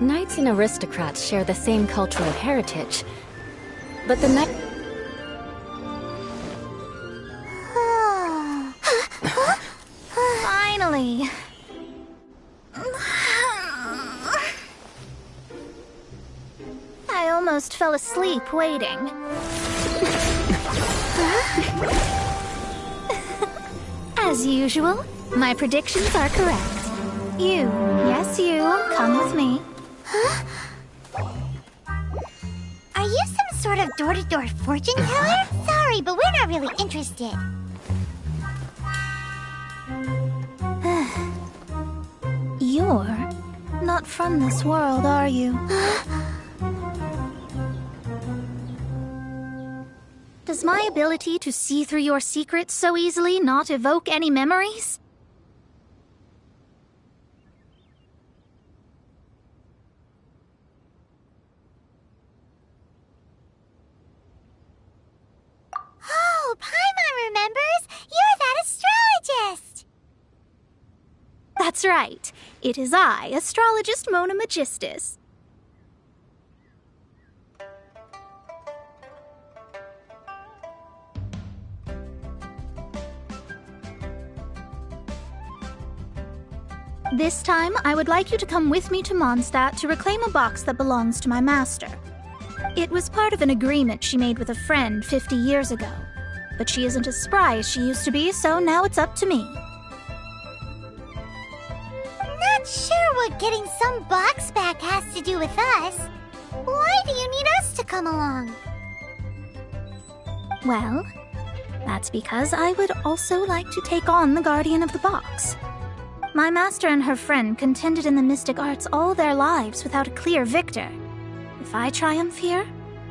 Knights and aristocrats share the same cultural heritage, but the knight... Finally. I almost fell asleep waiting. As usual, my predictions are correct. You, yes you, come with me. Are you some sort of door-to-door fortune teller? Sorry, but we're not really interested. You're not from this world, are you? Does my ability to see through your secrets so easily not evoke any memories? Oh, Paimon remembers! You're that astrologist! That's right. It is I, astrologist Mona Magistus. This time, I would like you to come with me to Mondstadt to reclaim a box that belongs to my master. It was part of an agreement she made with a friend 50 years ago. But she isn't as spry as she used to be, so now it's up to me. Not sure what getting some box back has to do with us. Why do you need us to come along? Well, that's because I would also like to take on the guardian of the box. My master and her friend contended in the mystic arts all their lives without a clear victor. If I triumph here,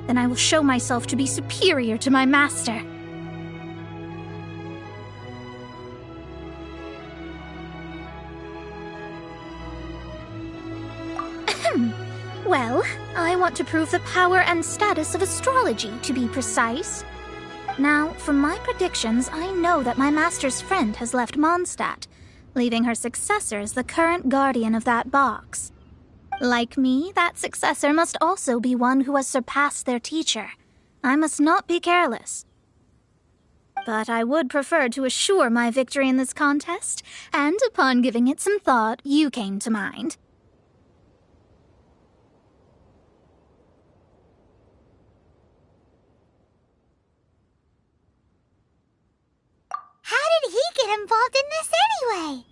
then I will show myself to be superior to my master. Well, I want to prove the power and status of astrology, to be precise. Now, from my predictions, I know that my master's friend has left Mondstadt, leaving her successor as the current guardian of that box. Like me, that successor must also be one who has surpassed their teacher. I must not be careless. But I would prefer to assure my victory in this contest, and upon giving it some thought, you came to mind. How did he get involved in this anyway?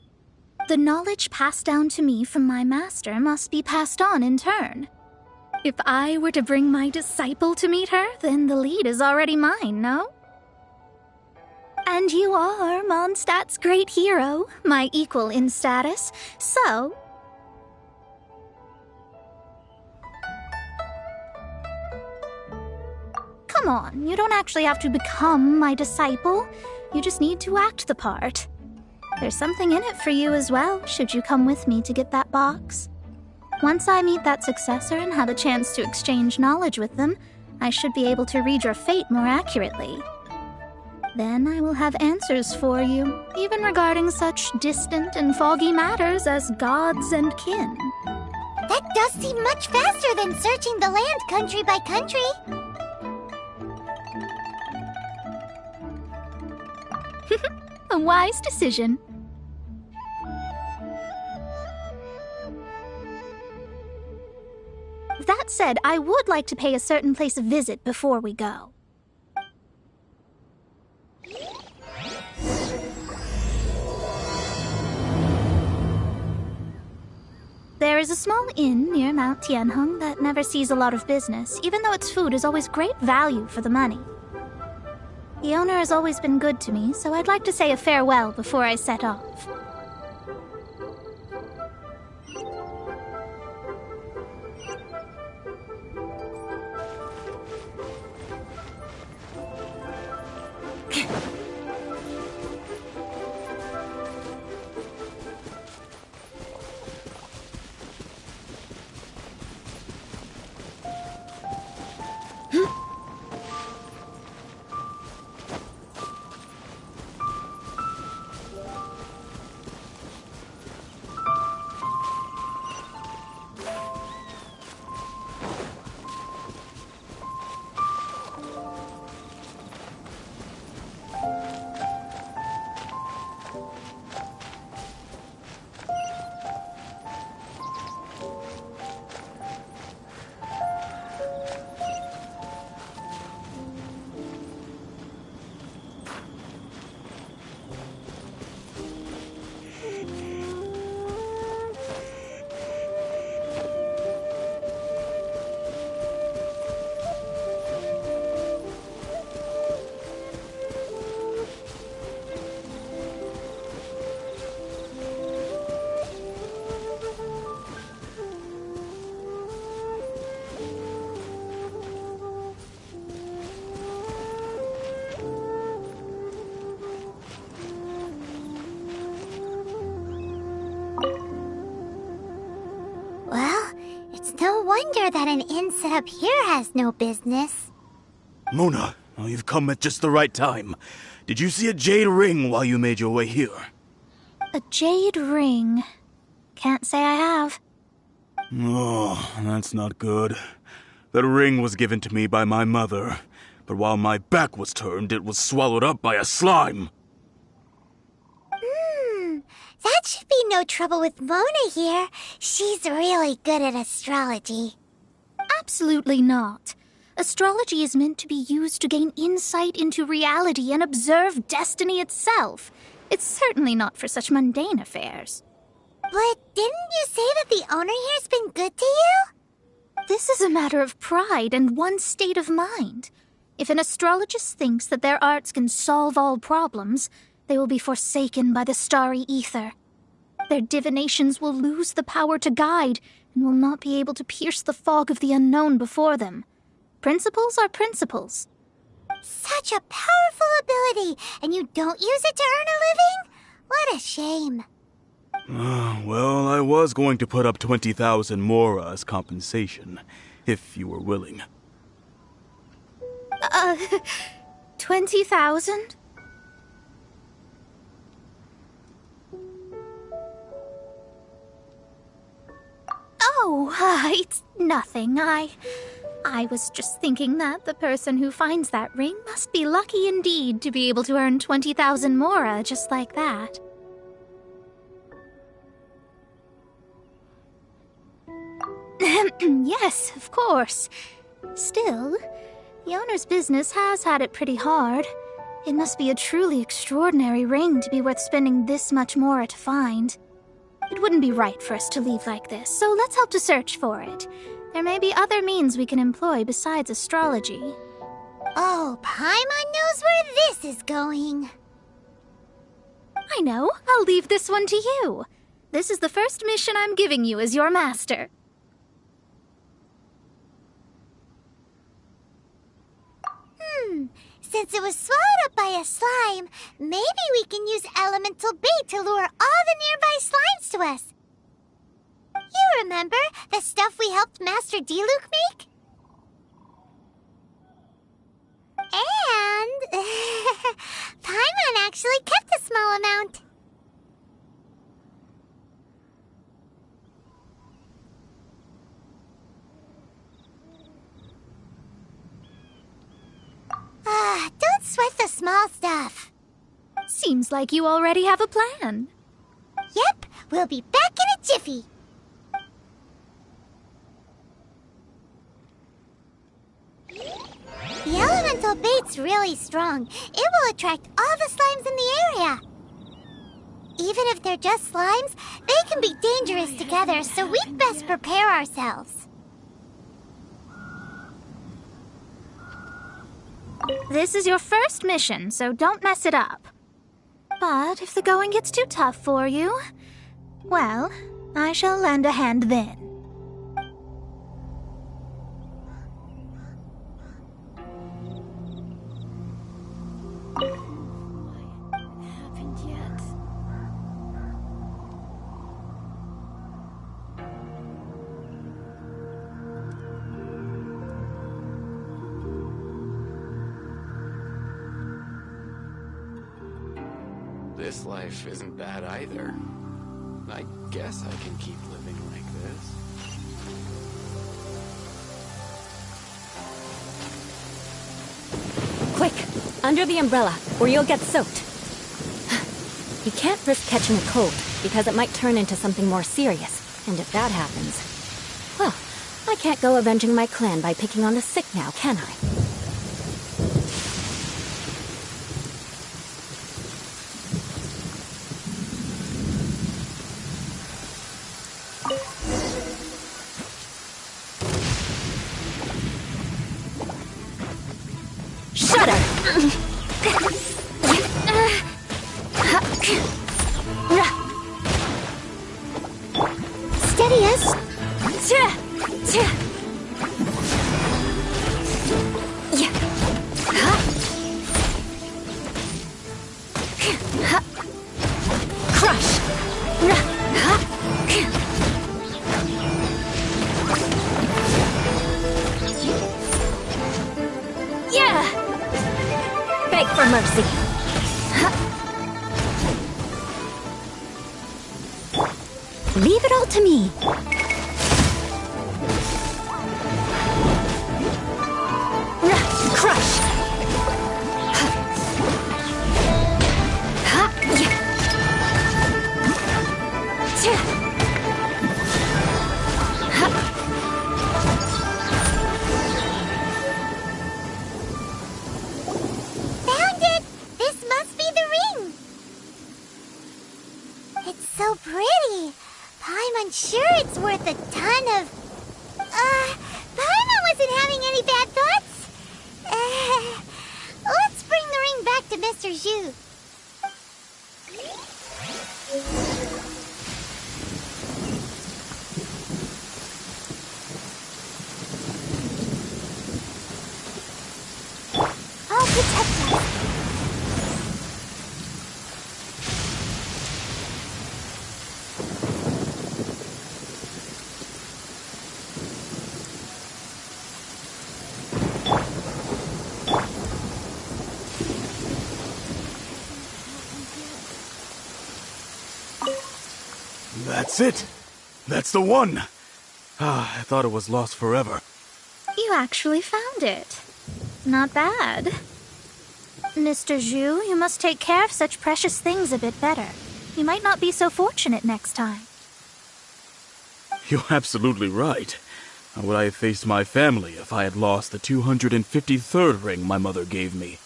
The knowledge passed down to me from my master must be passed on in turn. If I were to bring my disciple to meet her, then the lead is already mine, no? And you are Mondstadt's great hero, my equal in status, so... Come on, you don't actually have to become my disciple. You just need to act the part. There's something in it for you as well, should you come with me to get that box. Once I meet that successor and have a chance to exchange knowledge with them, I should be able to read your fate more accurately. Then I will have answers for you, even regarding such distant and foggy matters as gods and kin. That does seem much faster than searching the land country by country. A wise decision. That said, I would like to pay a certain place a visit before we go. There is a small inn near Mount Tianheng that never sees a lot of business, even though its food is always great value for the money. The owner has always been good to me, so I'd like to say a farewell before I set off. wonder that an inn set up here has no business. Mona, oh, you've come at just the right time. Did you see a jade ring while you made your way here? A jade ring? Can't say I have. Oh, that's not good. That ring was given to me by my mother, but while my back was turned, it was swallowed up by a slime. That should be no trouble with Mona here. She's really good at astrology. Absolutely not. Astrology is meant to be used to gain insight into reality and observe destiny itself. It's certainly not for such mundane affairs. But didn't you say that the owner here's been good to you? This is a matter of pride and one's state of mind. If an astrologist thinks that their arts can solve all problems, they will be forsaken by the starry ether. Their divinations will lose the power to guide and will not be able to pierce the fog of the unknown before them. Principles are principles. Such a powerful ability, and you don't use it to earn a living? What a shame. Well, I was going to put up 20,000 mora as compensation, if you were willing. 20,000? Oh, it's nothing. I was just thinking that the person who finds that ring must be lucky indeed to be able to earn 20,000 mora just like that. Yes, of course. Still, the owner's business has had it pretty hard. It must be a truly extraordinary ring to be worth spending this much mora to find. It wouldn't be right for us to leave like this, so let's help to search for it. There may be other means we can employ besides astrology. Oh, Paimon knows where this is going. I know. I'll leave this one to you. This is the first mission I'm giving you as your master. Since it was swallowed up by a slime, maybe we can use elemental bait to lure all the nearby slimes to us. You remember the stuff we helped Master Diluc make? And Paimon actually kept a small amount. Don't sweat the small stuff. Seems like you already have a plan. Yep, we'll be back in a jiffy. The elemental bait's really strong. It will attract all the slimes in the area. Even if they're just slimes, they can be dangerous together, so we'd best prepare ourselves. This is your first mission, so don't mess it up. But if the going gets too tough for you, well, I shall lend a hand then. This life isn't bad either. I guess I can keep living like this. Quick! Under the umbrella, or you'll get soaked. You can't risk catching a cold, because it might turn into something more serious. And if that happens... well, I can't go avenging my clan by picking on the sick now, can I? Steady us. Crush. mercy. Leave it all to me. Crush. Found it! This must be the ring! It's so pretty. Paimon's sure it's worth a ton of... Paimon wasn't having any bad thoughts. Let's bring the ring back to Mr. Zhu. I'll protect us. That's it! That's the one! I thought it was lost forever. You actually found it. Not bad. Mr. Zhu, you must take care of such precious things a bit better. You might not be so fortunate next time. You're absolutely right. How would I have faced my family if I had lost the 253rd ring my mother gave me?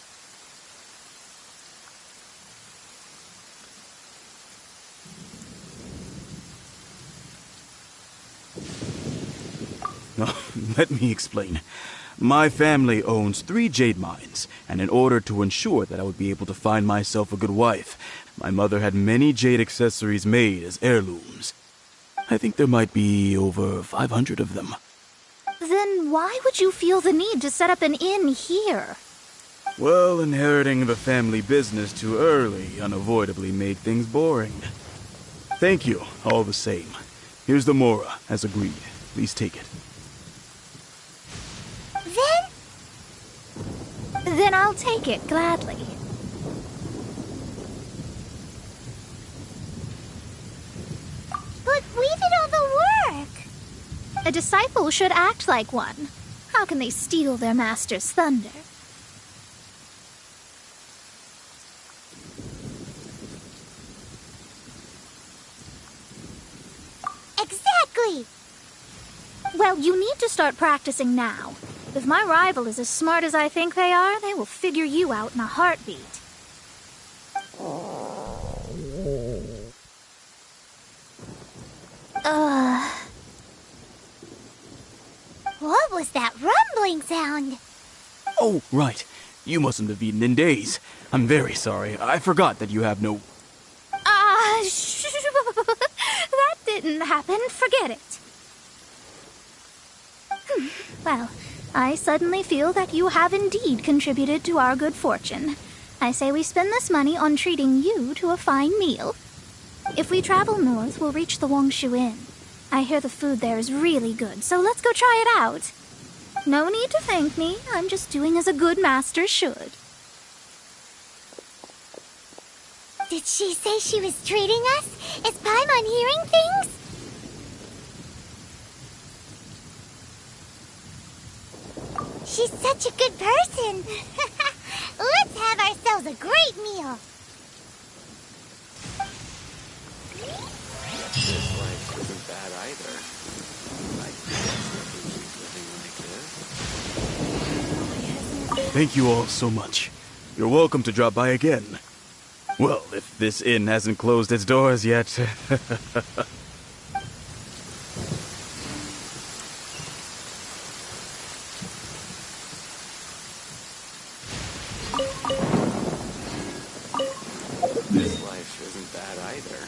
Let me explain. My family owns 3 jade mines, and in order to ensure that I would be able to find myself a good wife, my mother had many jade accessories made as heirlooms. I think there might be over 500 of them. Then why would you feel the need to set up an inn here? Well, inheriting the family business too early unavoidably made things boring. Thank you, all the same. Here's the Mora, as agreed. Please take it. Then I'll take it gladly. But we did all the work. A disciple should act like one. How can they steal their master's thunder? Exactly. Well, you need to start practicing now. If my rival is as smart as I think they are, they will figure you out in a heartbeat. What was that rumbling sound? Oh, right. You mustn't have eaten in days. I'm very sorry. I forgot that you have no... That didn't happen. Forget it. Well, I suddenly feel that you have indeed contributed to our good fortune. I say we spend this money on treating you to a fine meal. If we travel north, we'll reach the Wongshu Inn. I hear the food there is really good, so let's go try it out. No need to thank me. I'm just doing as a good master should. Did she say she was treating us? Is Paimon hearing things? She's such a good person. Let's have ourselves a great meal. This life isn't bad either. I guess I can keep living like this. Thank you all so much. You're welcome to drop by again. Well, if this inn hasn't closed its doors yet. This life isn't bad either.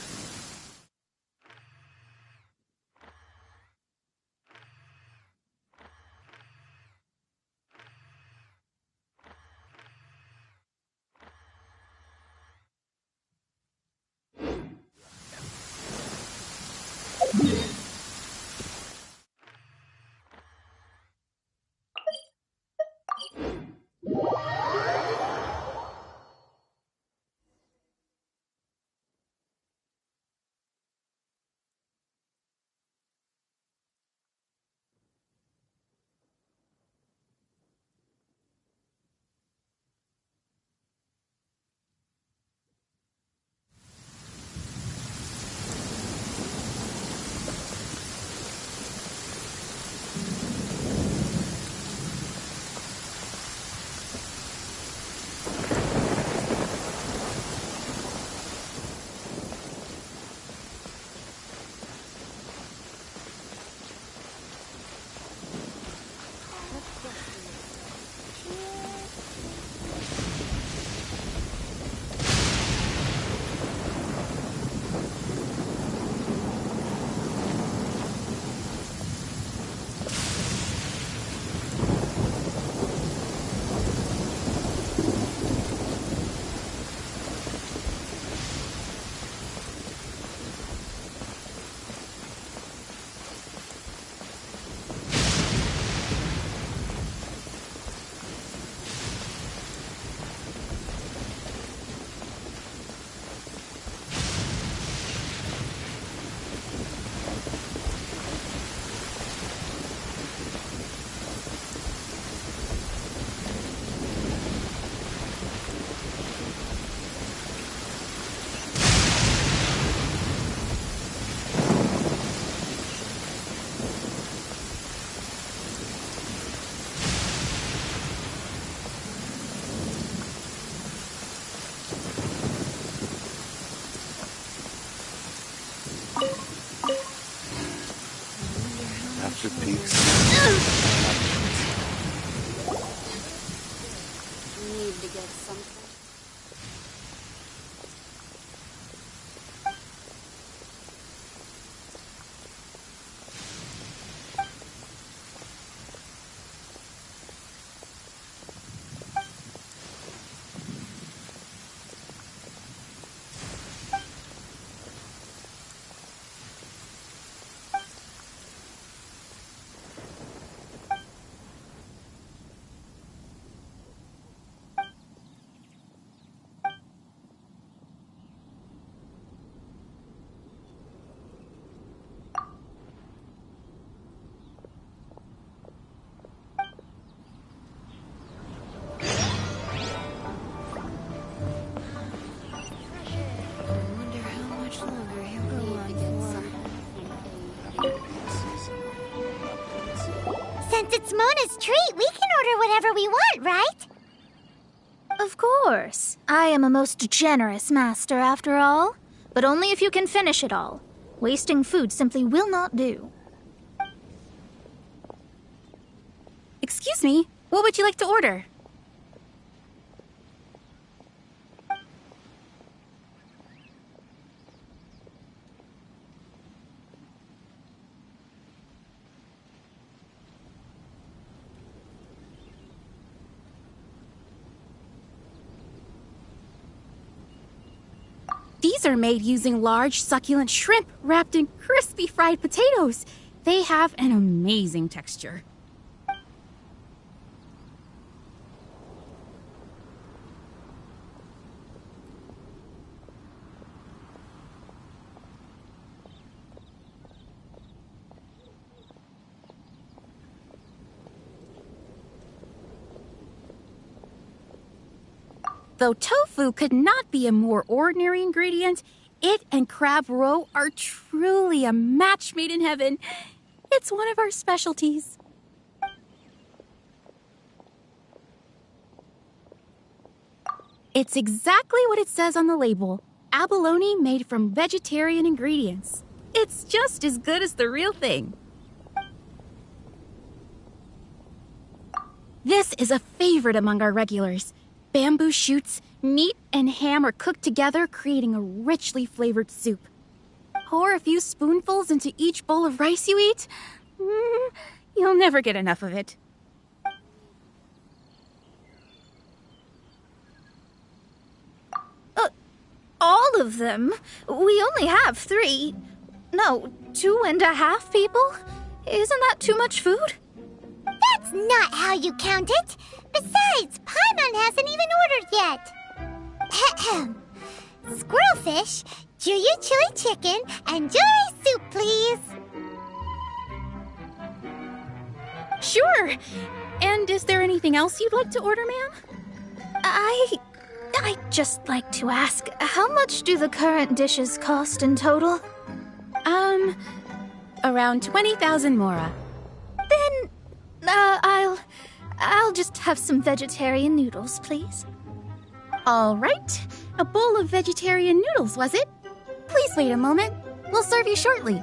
After peaks. Need to get something. Since it's Mona's treat, we can order whatever we want, right? Of course. I am a most generous master, after all. But only if you can finish it all. Wasting food simply will not do. Excuse me, what would you like to order? These are made using large, succulent shrimp wrapped in crispy fried potatoes. They have an amazing texture. Though tofu could not be a more ordinary ingredient, it and crab roe are truly a match made in heaven. It's one of our specialties. It's exactly what it says on the label. Abalone made from vegetarian ingredients. It's just as good as the real thing. This is a favorite among our regulars. Bamboo shoots, meat, and ham are cooked together, creating a richly flavored soup. Pour a few spoonfuls into each bowl of rice you eat. You'll never get enough of it. All of them? We only have 3. No, 2.5 people? Isn't that too much food? That's not how you count it. Besides, Paimon hasn't even ordered yet. Ahem. Squirrelfish, Juyu chili chicken, and jewelry soup, please. Sure. And is there anything else you'd like to order, ma'am? I'd just like to ask, how much do the current dishes cost in total? Around 20,000 mora. Then, I'll just have some vegetarian noodles, please. All right. A bowl of vegetarian noodles, was it? Please wait a moment. We'll serve you shortly.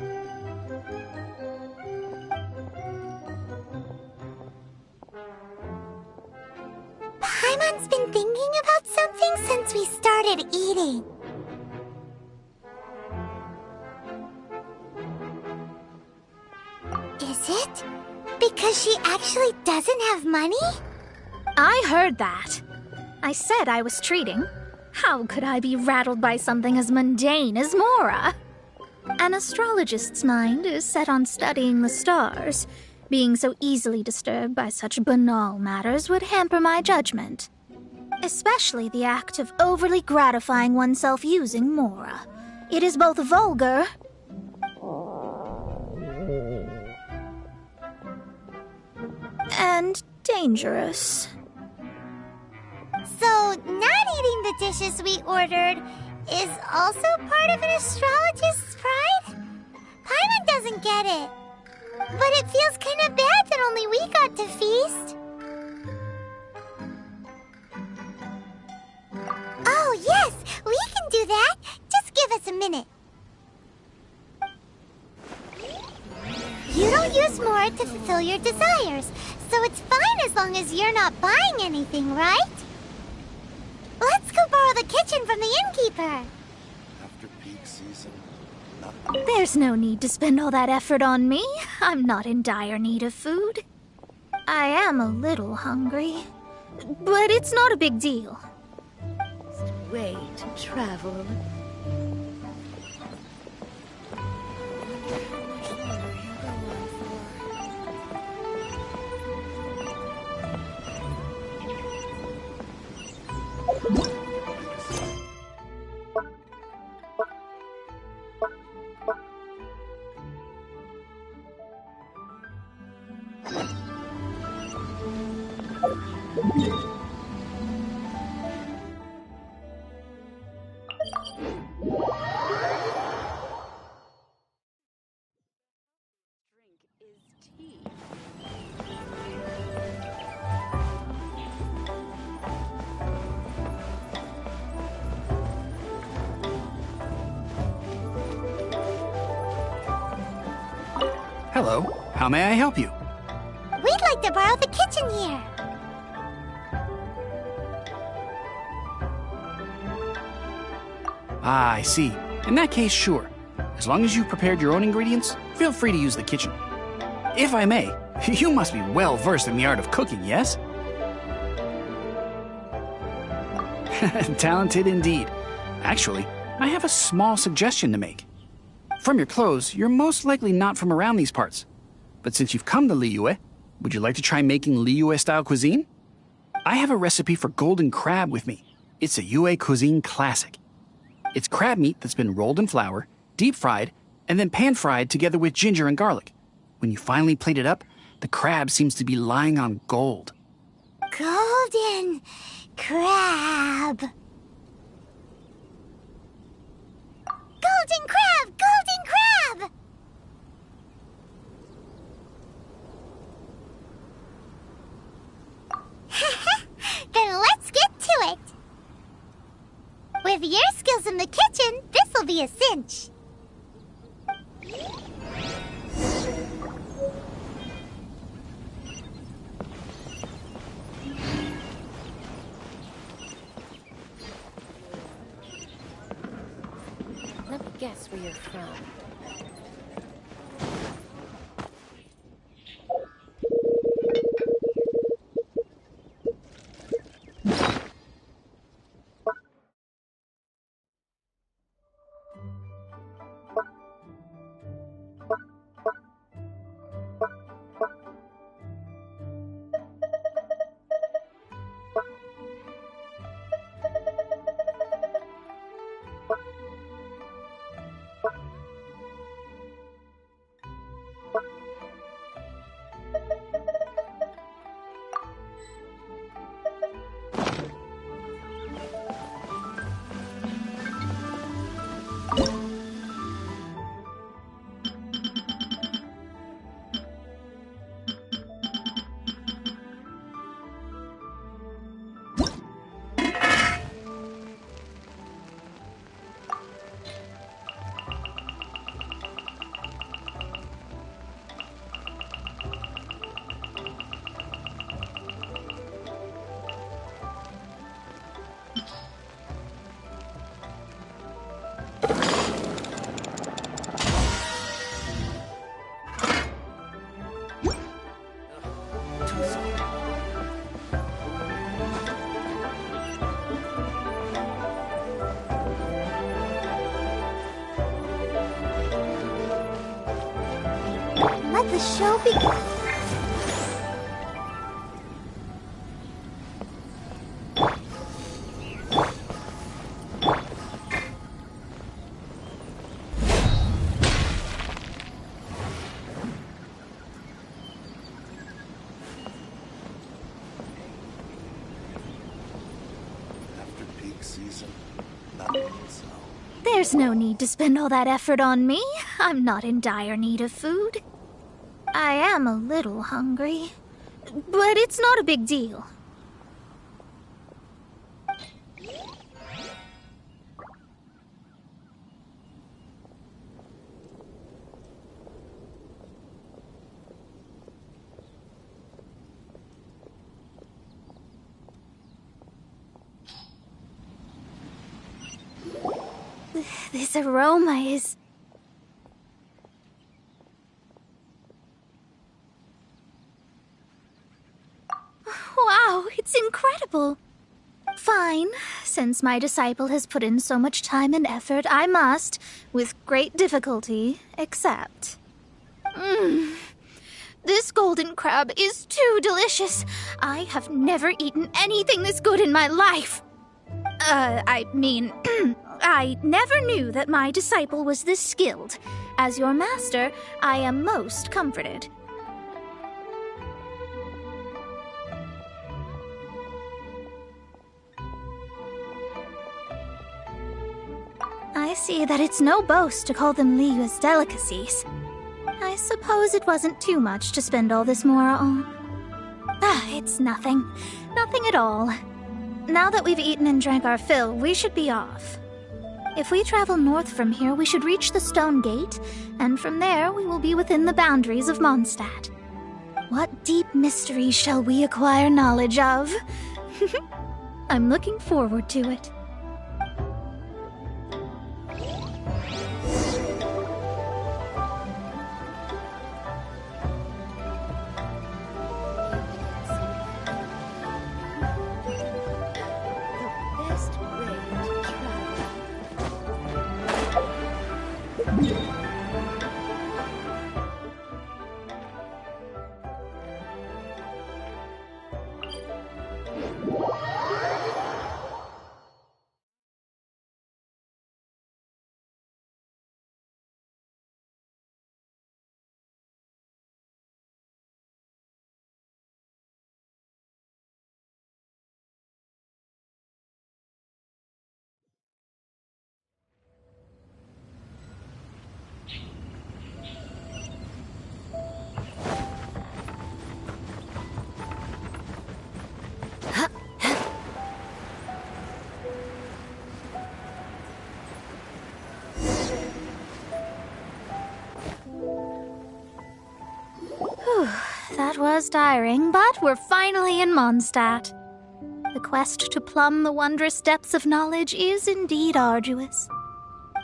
Paimon's been thinking about something since we started eating. Is it because she actually doesn't have money? I heard that. I said I was treating. How could I be rattled by something as mundane as Mora? An astrologist's mind is set on studying the stars. Being so easily disturbed by such banal matters would hamper my judgment. Especially the act of overly gratifying oneself using Mora. It is both vulgar and dangerous. So, not eating the dishes we ordered is also part of an astrologist's pride? Paimon doesn't get it. But it feels kind of bad that only we got to feast. Oh, yes, we can do that. Just give us a minute. You don't you'll use more to fulfill your desires, so it's fine as long as you're not buying anything, right? Let's go borrow the kitchen from the innkeeper. After peak season, There's no need to spend all that effort on me. I'm not in dire need of food. I am a little hungry, but it's not a big deal. Way to travel. Hello, how may I help you? We'd like to borrow the kitchen here. Ah, I see. In that case, sure. As long as you've prepared your own ingredients, feel free to use the kitchen. If I may, you must be well versed in the art of cooking, yes? Talented indeed. Actually, I have a small suggestion to make. From your clothes, you're most likely not from around these parts. But since you've come to Liyue, would you like to try making Liyue-style cuisine? I have a recipe for golden crab with me. It's a Yue cuisine classic. It's crab meat that's been rolled in flour, deep-fried, and then pan-fried together with ginger and garlic. When you finally plate it up, the crab seems to be lying on gold. Golden crab. Golden crab! Golden crab! Then let's get to it. With your skills in the kitchen, this'll be a cinch. Let me guess where you're from. Let the show begin. after peak season, nothing so. There's no need to spend all that effort on me. I'm not in dire need of food. I am a little hungry, but it's not a big deal. this aroma is... Wow, it's incredible. Fine. Since my disciple has put in so much time and effort, I must, with great difficulty, accept. This golden crab is too delicious. I have never eaten anything this good in my life. I never knew that my disciple was this skilled. As your master, I am most comforted. I see that it's no boast to call them Liyue's delicacies. I suppose it wasn't too much to spend all this mora on. It's nothing. Nothing at all. Now that we've eaten and drank our fill, we should be off. If we travel north from here, we should reach the Stone Gate, and from there we will be within the boundaries of Mondstadt. What deep mysteries shall we acquire knowledge of? I'm looking forward to it. That was tiring, but we're finally in Mondstadt. The quest to plumb the wondrous depths of knowledge is indeed arduous.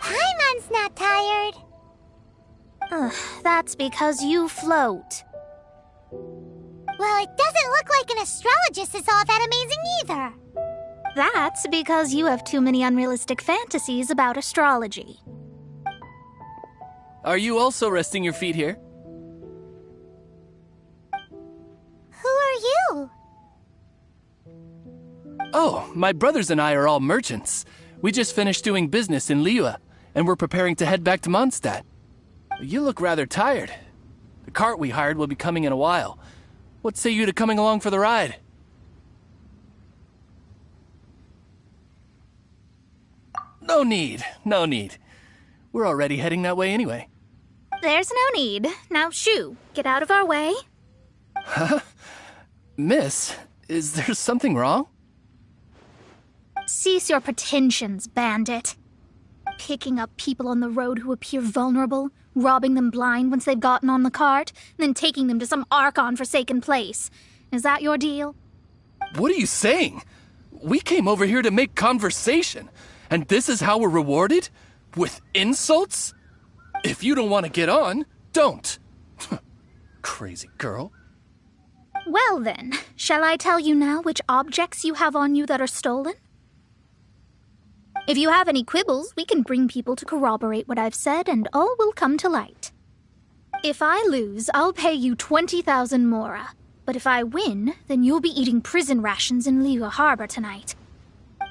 Paimon's not tired. That's because you float. Well, it doesn't look like an astrologist is all that amazing either. That's because you have too many unrealistic fantasies about astrology. Are you also resting your feet here? Who are you? Oh, my brothers and I are all merchants. We just finished doing business in Liyue, and we're preparing to head back to Mondstadt. You look rather tired. The cart we hired will be coming in a while. What say you to coming along for the ride? No need, no need. We're already heading that way anyway. There's no need. Now shoo, get out of our way. Huh? Miss, is there something wrong? Cease your pretensions, bandit. Picking up people on the road who appear vulnerable, robbing them blind once they've gotten on the cart, and then taking them to some Archon-forsaken place. Is that your deal? What are you saying? We came over here to make conversation, and this is how we're rewarded? With insults? If you don't want to get on, don't. Crazy girl. Well then, shall I tell you now which objects you have on you that are stolen? If you have any quibbles, we can bring people to corroborate what I've said, and all will come to light. If I lose, I'll pay you 20,000 mora. But if I win, then you'll be eating prison rations in Liyue Harbor tonight.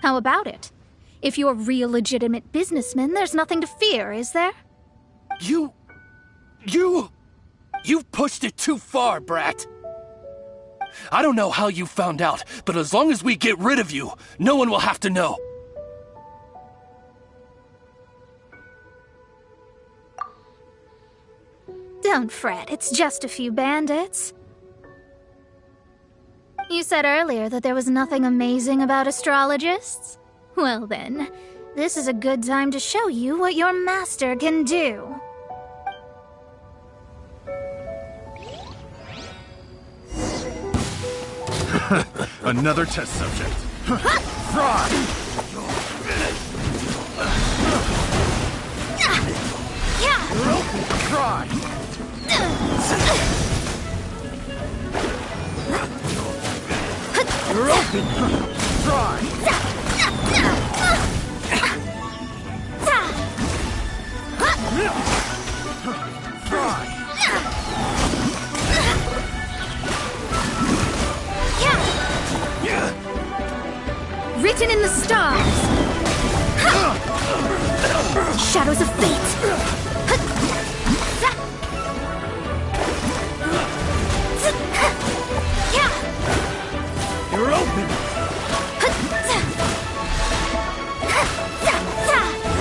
How about it? If you're real legitimate businessmen, there's nothing to fear, is there? You've pushed it too far, brat. I don't know how you found out, but as long as we get rid of you, no one will have to know. Don't fret, it's just a few bandits. You said earlier that there was nothing amazing about astrologists? Well then, this is a good time to show you what your master can do. Another test subject. Fraud! Try! You're open! Try! Try! Written in the stars! Shadows of fate! You're open!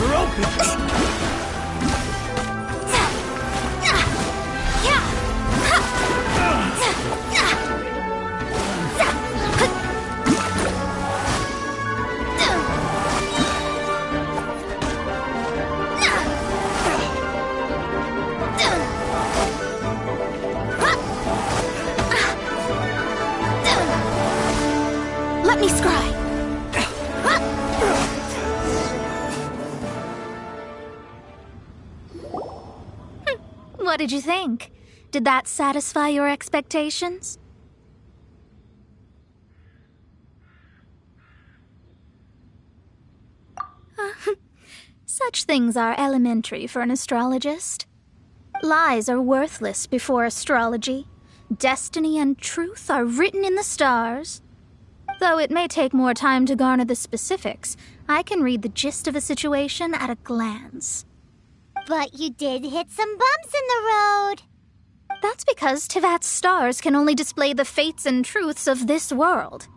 You're open! Let me scry! What did you think? Did that satisfy your expectations? Such things are elementary for an astrologist. Lies are worthless before astrology. Destiny and truth are written in the stars. Though it may take more time to garner the specifics, I can read the gist of a situation at a glance. But you did hit some bumps in the road. That's because Tivat's stars can only display the fates and truths of this world.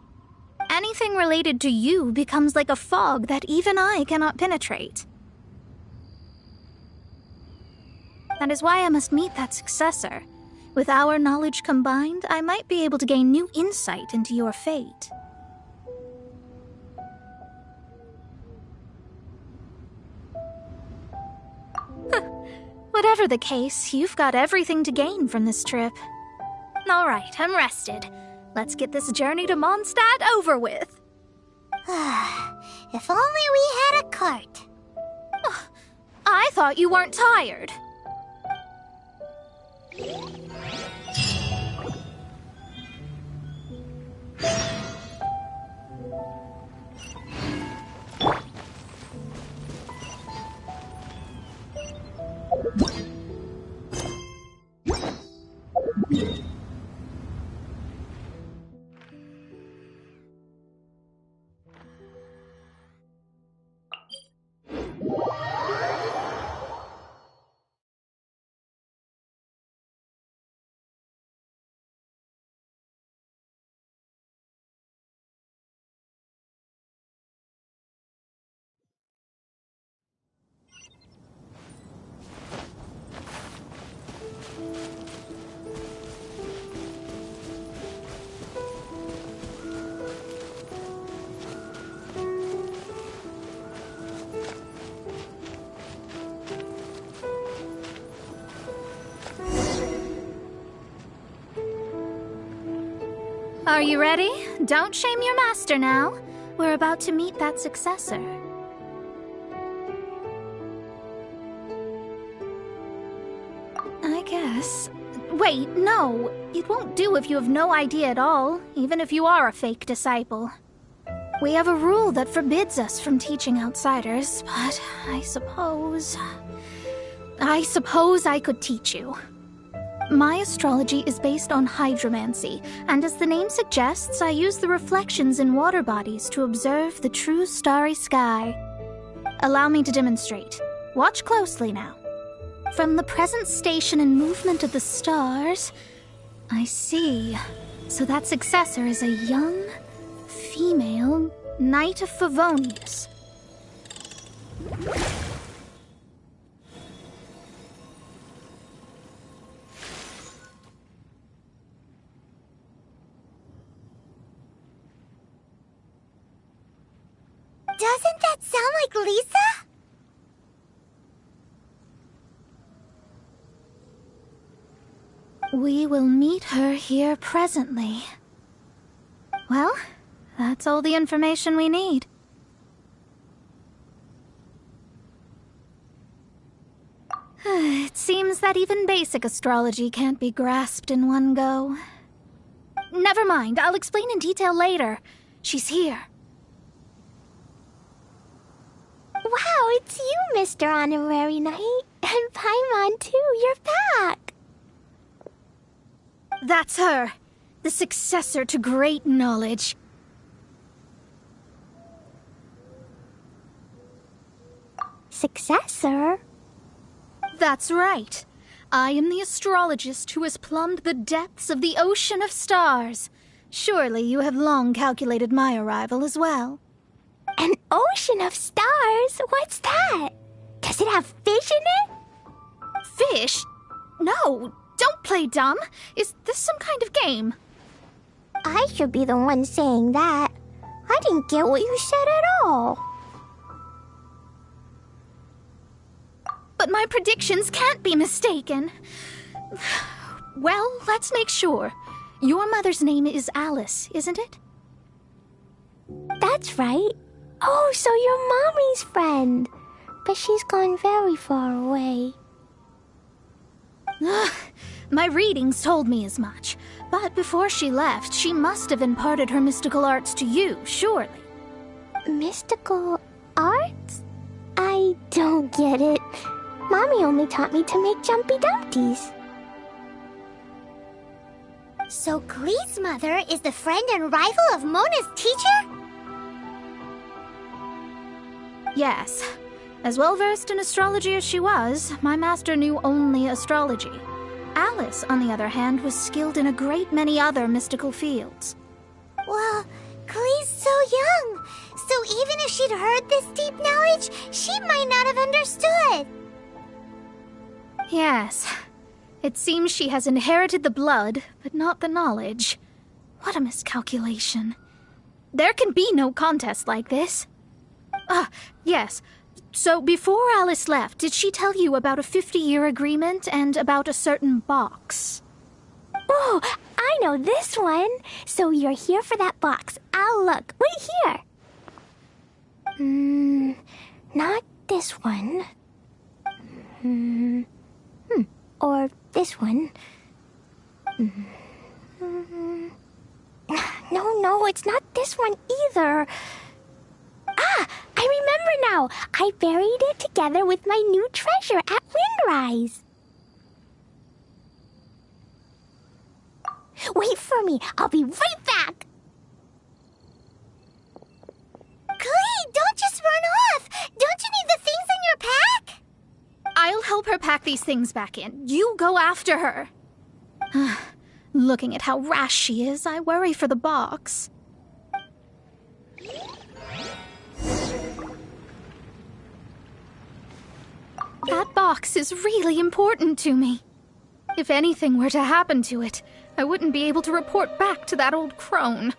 Anything related to you becomes like a fog that even I cannot penetrate. That is why I must meet that successor. With our knowledge combined, I might be able to gain new insight into your fate. Whatever the case, you've got everything to gain from this trip. All right, I'm rested. Let's get this journey to Mondstadt over with. If only we had a cart. I thought you weren't tired. Are you ready? Don't shame your master now. We're about to meet that successor. I guess. Wait, no. It won't do if you have no idea at all, even if you are a fake disciple. We have a rule that forbids us from teaching outsiders, but I suppose I could teach you. My astrology is based on hydromancy, and as the name suggests, I use the reflections in water bodies to observe the true starry sky. Allow me to demonstrate. Watch closely now. From the present station and movement of the stars, I see. So that successor is a young, female Knight of Favonius. Doesn't that sound like Lisa? We will meet her here presently. Well, that's all the information we need. that even basic astrology can't be grasped in one go. Never mind, I'll explain in detail later. She's here. Wow, it's you, Mr. Honorary Knight. And Paimon, too, you're back. That's her, the successor to great knowledge. Successor? That's right. I am the astrologist who has plumbed the depths of the ocean of stars. Surely you have long calculated my arrival as well. An ocean of stars? What's that? Does it have fish in it? Fish? No, don't play dumb. Is this some kind of game? I should be the one saying that. I didn't get what you said at all. But my predictions can't be mistaken. Well, let's make sure. Your mother's name is Alice, isn't it? That's right. Oh, so you're Mommy's friend. But she's gone very far away. My readings told me as much. But before she left, she must have imparted her mystical arts to you, surely. Mystical arts? I don't get it. Mommy only taught me to make Jumpy Dumpties. So Glee's mother is the friend and rival of Mona's teacher? Yes. As well-versed in astrology as she was, my master knew only astrology. Alice, on the other hand, was skilled in a great many other mystical fields. Well, Glee's so young, so even if she'd heard this deep knowledge, she might not have understood. Yes. It seems she has inherited the blood, but not the knowledge. What a miscalculation. There can be no contest like this. Yes. So before Alice left, did she tell you about a 50-year agreement and about a certain box? Oh, I know this one. So you're here for that box. I'll look. Wait here. Not this one. Or this one. No, it's not this one either. Ah, I remember now. I buried it together with my new treasure at Windrise. Wait for me. I'll be right back. Glee, don't just run off. Don't you need the things in your pack? I'll help her pack these things back in. You go after her. Looking at how rash she is, I worry for the box. That box is really important to me. If anything were to happen to it, I wouldn't be able to report back to that old crone.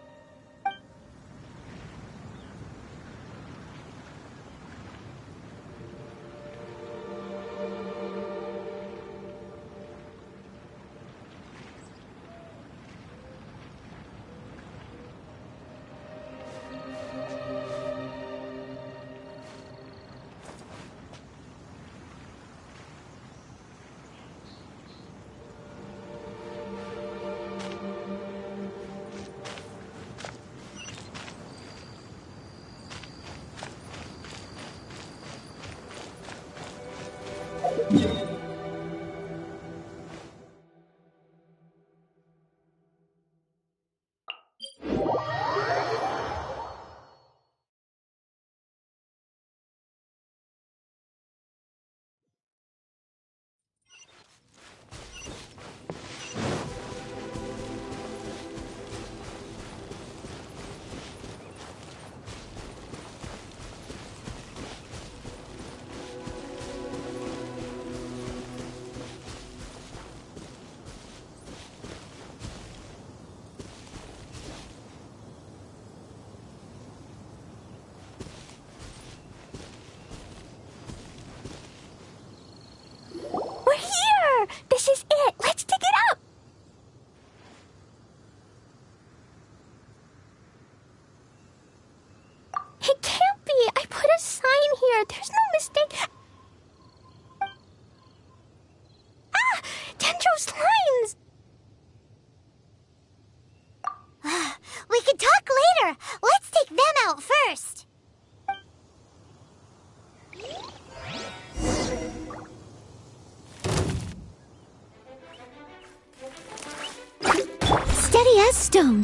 steady as stone.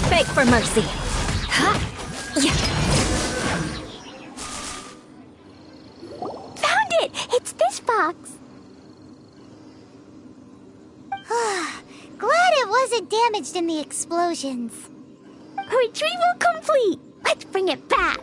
Beg for mercy. Found it! It's this box. Glad it wasn't damaged in the explosions. Retrieval complete! Let's bring it back!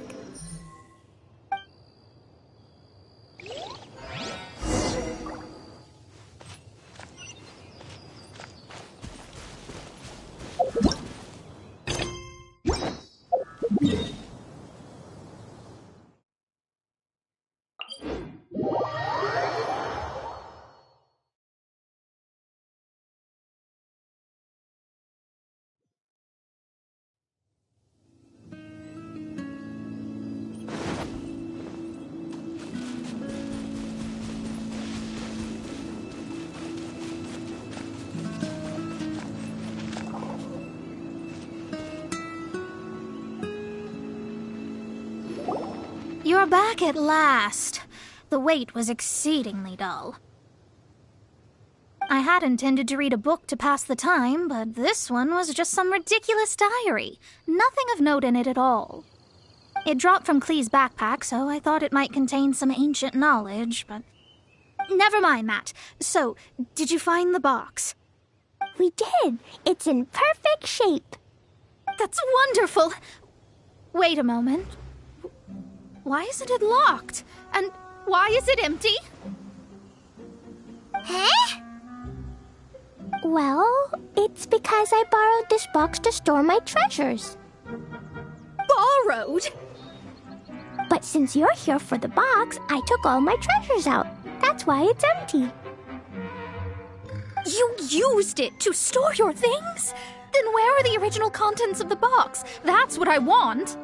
You're back at last. The wait was exceedingly dull. I had intended to read a book to pass the time, but this one was just some ridiculous diary. Nothing of note in it at all. It dropped from Clee's backpack, so I thought it might contain some ancient knowledge, but... Never mind that. So, did you find the box? We did. It's in perfect shape. That's wonderful! Wait a moment. Why isn't it locked? And why is it empty? Huh? Well, it's because I borrowed this box to store my treasures. Borrowed? But since you're here for the box, I took all my treasures out. That's why it's empty. You used it to store your things? Then where are the original contents of the box? That's what I want.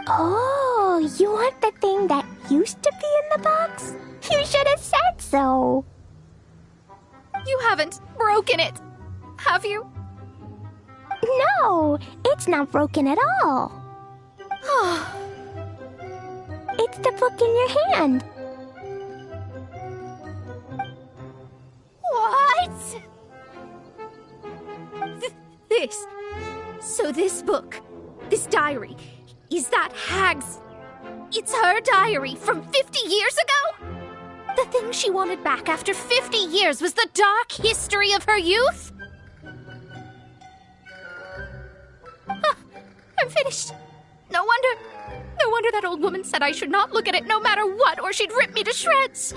Oh, you want the thing that used to be in the box? You should have said so. You haven't broken it, have you? No, it's not broken at all. It's the book in your hand. What? This. So this book, this diary, is that Hag's... It's her diary from 50 years ago? The thing she wanted back after 50 years was the dark history of her youth? I'm finished. No wonder that old woman said I should not look at it no matter what, or she'd rip me to shreds.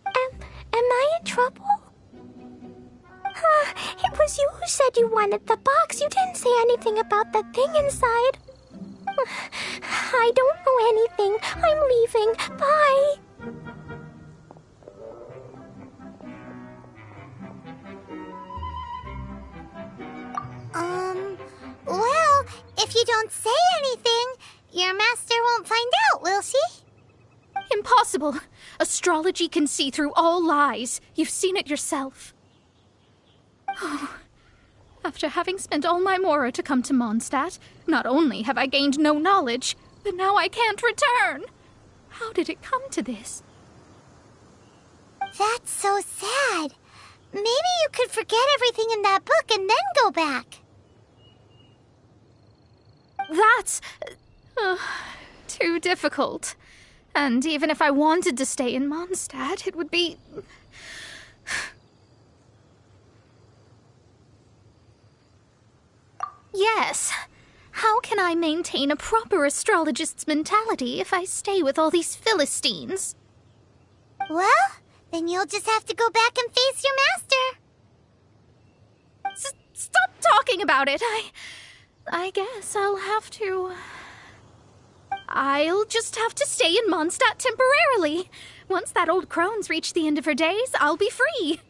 Am I in trouble? It was you who said you wanted the box. You didn't say anything about the thing inside. I don't know anything. I'm leaving. Bye. Well, if you don't say anything, your master won't find out, will she? Impossible. Astrology can see through all lies. You've seen it yourself. Oh. After having spent all my mora to come to Mondstadt, not only have I gained no knowledge, but now I can't return. How did it come to this? That's so sad. Maybe you could forget everything in that book and then go back. That's... too difficult. And even if I wanted to stay in Mondstadt, it would be... Yes. How can I maintain a proper astrologist's mentality if I stay with all these Philistines? Well, then you'll just have to go back and face your master. Stop talking about it. I guess I'll have to... I'll just have to stay in Mondstadt temporarily. Once that old crone's reached the end of her days, I'll be free.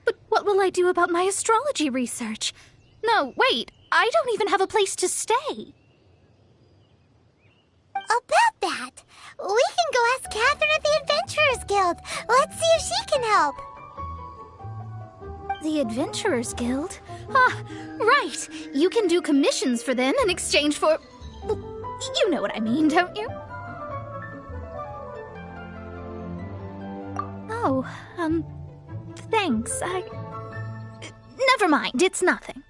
But what will I do about my astrology research? No, wait, I don't even have a place to stay. About that, we can go ask Catherine at the Adventurers Guild. Let's see if she can help. The Adventurers Guild? Ah, right! You can do commissions for them in exchange for... Well, you know what I mean, don't you? Oh, thanks. Never mind, it's nothing.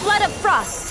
Flood of frost!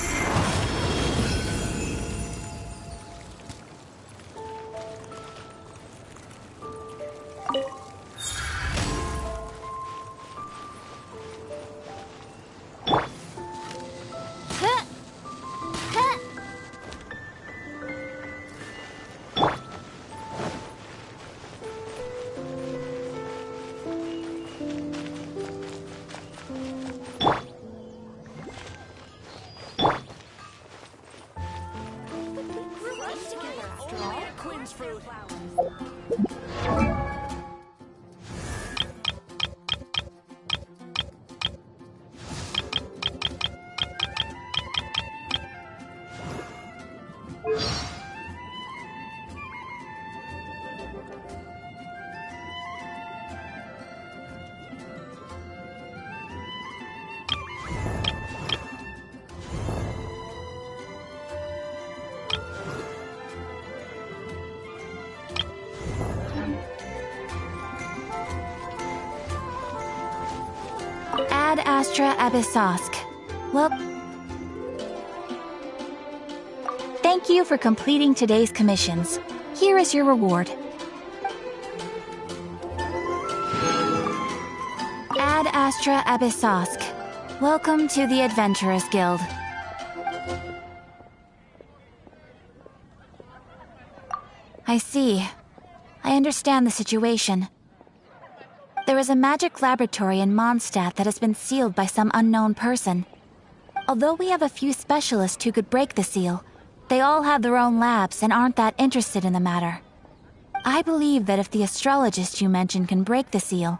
Ad astra abyssosk. Well, thank you for completing today's commissions. Here is your reward. Ad astra abyssosk. Welcome to the Adventurers Guild. I see. I understand the situation. There is a magic laboratory in Mondstadt that has been sealed by some unknown person. Although we have a few specialists who could break the seal, they all have their own labs and aren't that interested in the matter. I believe that if the astrologist you mentioned can break the seal,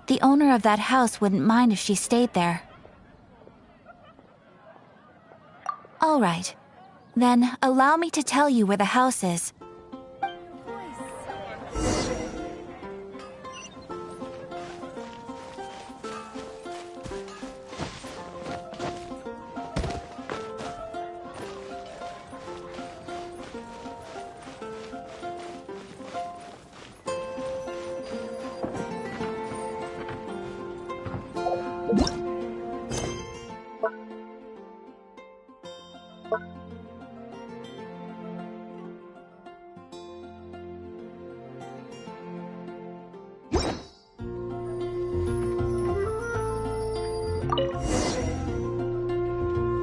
the owner of that house wouldn't mind if she stayed there. All right. Then allow me to tell you where the house is.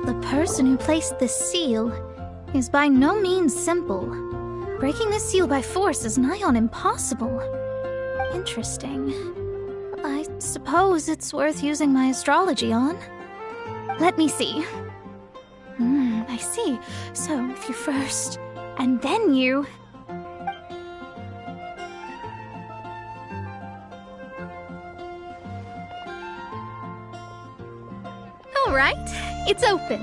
The person who placed the seal is by no means simple. Breaking the seal by force is nigh on impossible. Interesting. I suppose it's worth using my astrology on. Let me see. I see. So if you first, and then you... All right, it's open.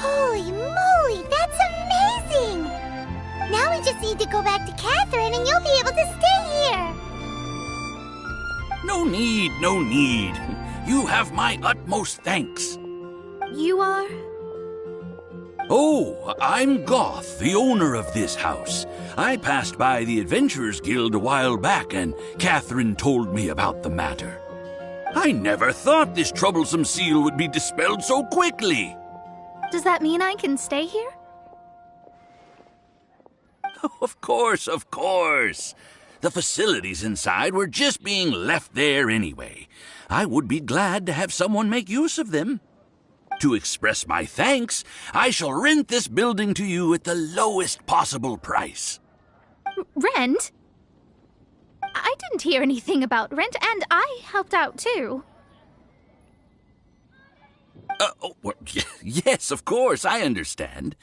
Holy moly, that's amazing! Now we just need to go back to Catherine and you'll be able to stay here. No need, no need. You have my utmost thanks. You are? Oh, I'm Goth, the owner of this house. I passed by the Adventurers Guild a while back and Catherine told me about the matter. I never thought this troublesome seal would be dispelled so quickly. Does that mean I can stay here? Of course, of course. The facilities inside were just being left there anyway. I would be glad to have someone make use of them. To express my thanks, I shall rent this building to you at the lowest possible price. Rent? I didn't hear anything about rent, and I helped out too. Well, yes, of course, I understand.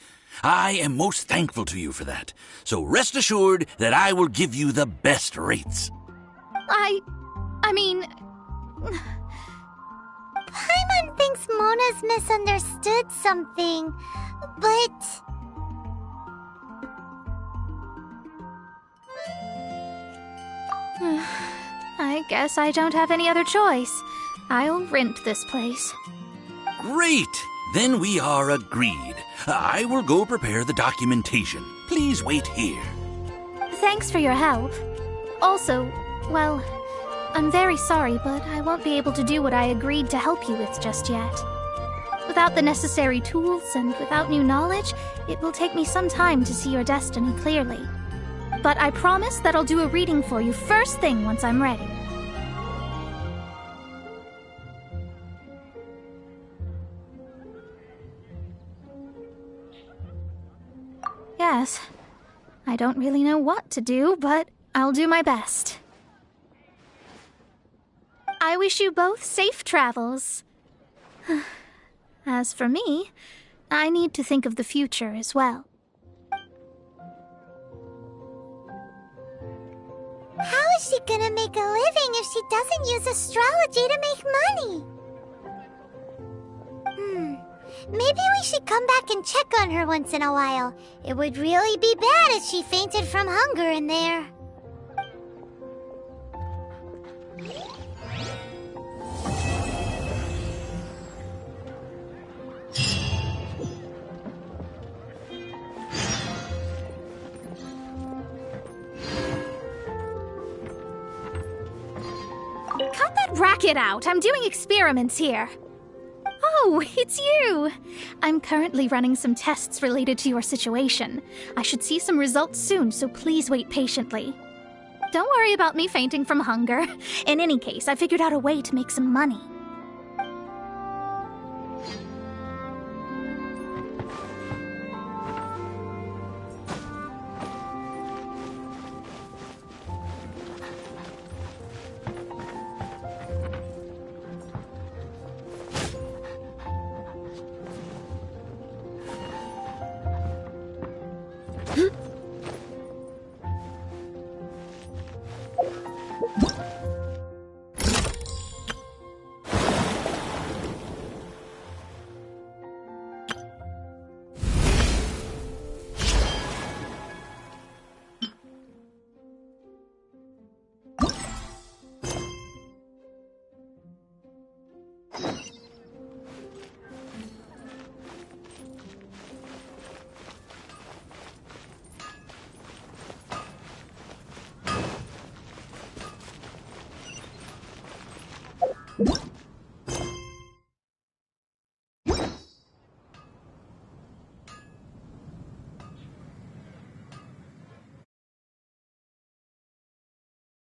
I am most thankful to you for that. So rest assured that I will give you the best rates. I mean... Paimon thinks Mona's misunderstood something, but... I guess I don't have any other choice. I'll rent this place. Great! Then we are agreed. I will go prepare the documentation. Please wait here. Thanks for your help. Also, well, I'm very sorry, but I won't be able to do what I agreed to help you with just yet. Without the necessary tools and without new knowledge, it will take me some time to see your destiny clearly. But I promise that I'll do a reading for you first thing once I'm ready. Yes, I don't really know what to do, but I'll do my best. I wish you both safe travels. As for me, I need to think of the future as well. How is she gonna make a living if she doesn't use astrology to make money? Maybe we should come back and check on her once in a while. It would really be bad if she fainted from hunger in there. Cut that racket out! I'm doing experiments here. Oh, it's you! I'm currently running some tests related to your situation. I should see some results soon, so please wait patiently. Don't worry about me fainting from hunger. In any case, I figured out a way to make some money.